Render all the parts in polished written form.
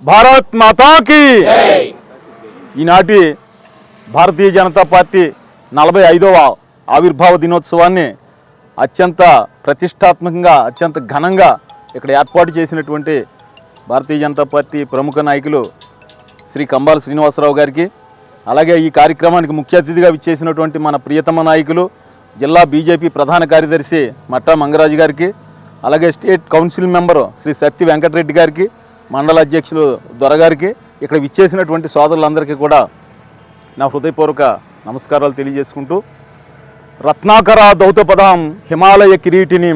భారత్ మాతాకి ఈనాటి భారతీయ జనతా పార్టీ 45వ ఆవిర్భావ దినోత్సవాన్ని అత్యంత ప్రతిష్టాత్మకంగా అత్యంత ఘనంగా ఇక్కడ ఏర్పాటు చేసినటువంటి భారతీయ జనతా పార్టీ ప్రముఖ నాయకులు శ్రీ కంబాల శ్రీనివాసరావు గారికి, అలాగే ఈ కార్యక్రమానికి ముఖ్య అతిథిగా విచ్చేసినటువంటి మన ప్రియతమ నాయకులు జిల్లా బీజేపీ ప్రధాన కార్యదర్శి మట్టా మంగరాజు గారికి, అలాగే state council member Shri Satti Venkatareddy గారికి, మండల అధ్యక్షులు దొరగారికి, ఇక్కడ విచ్చేసినటువంటి సోదరులందరికీ కూడా నా హృదయపూర్వక నమస్కారాలు తెలియజేసుకుంటూ, రత్నాకర దౌతపదాం హిమాలయ కిరీటిని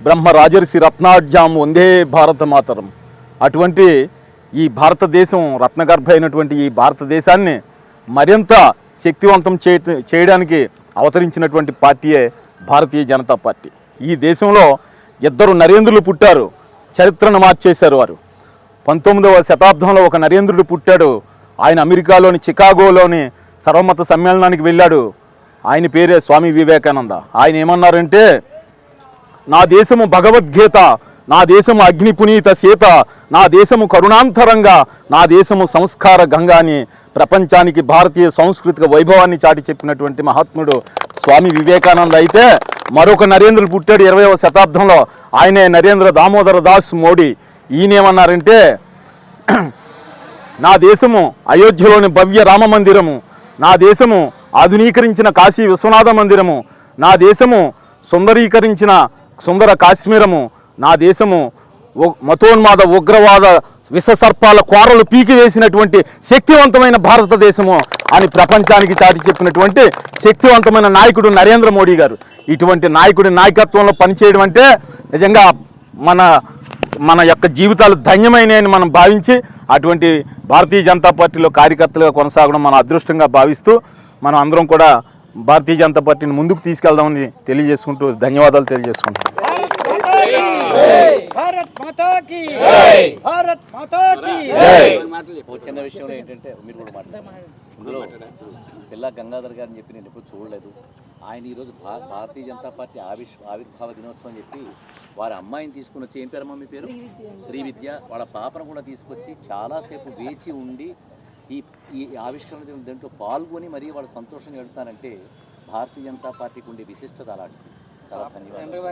బ్రహ్మ రాజర్షి రత్నాఢ్యాం వందే భారత మాతరం. అటువంటి ఈ భారతదేశం రత్నగర్భ అయినటువంటి ఈ భారతదేశాన్ని మరింత శక్తివంతం చేయడానికి అవతరించినటువంటి పార్టీయే భారతీయ జనతా పార్టీ. ఈ దేశంలో 2 నరేంద్రులు పుట్టారు, చరిత్రను మార్చేశారు వారు. 19వ శతాబ్దంలో ఒక నరేంద్రుడు పుట్టాడు. ఆయన అమెరికాలోని చికాగోలోని సర్వమత సమ్మేళనానికి వెళ్ళాడు. ఆయన పేరే స్వామి వివేకానంద. ఆయన ఏమన్నారంటే, నా దేశము భగవద్గీత, నా దేశము అగ్ని పునీత సీత, నా దేశము కరుణాంతరంగా, నా దేశము సంస్కార గంగా అని ప్రపంచానికి భారతీయ సాంస్కృతిక వైభవాన్ని చాటి చెప్పినటువంటి మహాత్ముడు స్వామి వివేకానంద. అయితే మరొక నరేంద్రుడు పుట్టాడు 20వ శతాబ్దంలో. ఆయనే నరేంద్ర దామోదర దాస్ మోడీ. ఈయనేమన్నారంటే, నా దేశము అయోధ్యలోని భవ్య రామ మందిరము, నా దేశము ఆధునీకరించిన కాశీ విశ్వనాథ మందిరము, నా దేశము సుందరీకరించిన సుందర కాశ్మీరము, నా దేశము మతోన్మాద ఉగ్రవాద విషసర్పాల కోరలు పీకివేసినటువంటి శక్తివంతమైన భారతదేశము అని ప్రపంచానికి చాటి చెప్పినటువంటి శక్తివంతమైన నాయకుడు నరేంద్ర మోడీ గారు. ఇటువంటి నాయకుడి నాయకత్వంలో పనిచేయడం అంటే నిజంగా మన యొక్క జీవితాలు ధన్యమైనని మనం భావించి, అటువంటి భారతీయ జనతా పార్టీలో కార్యకర్తలుగా కొనసాగడం మన అదృష్టంగా భావిస్తూ, మనం అందరం కూడా భారతీయ జనతా పార్టీని ముందుకు తీసుకెళ్దామని తెలియజేసుకుంటూ ధన్యవాదాలు తెలియజేసుకుంటాం. చిన్న విషయంలో ఏంటంటే, మీరు కూడా మాట్లాడారు ఇందులో పిల్ల గంగాధర్ గారిని చెప్పి నేను ఎప్పుడు చూడలేదు. ఆయన ఈరోజు భారతీయ జనతా పార్టీ ఆవిర్భావ దినోత్సవం అని చెప్పి వారి అమ్మాయిని తీసుకుని వచ్చి, ఏం పేరమ్మా మీ పేరు? శ్రీవిద్య. వాళ్ళ పాపను కూడా తీసుకొచ్చి చాలాసేపు వేచి ఉండి ఈ ఆవిష్కరణ దాంట్లో పాల్గొని మరీ వాళ్ళు సంతోషంగా వెళ్తారంటే భారతీయ జనతా పార్టీకి ఉండే విశిష్టత అలాంటిది. చాలా ధన్యవాదాలు.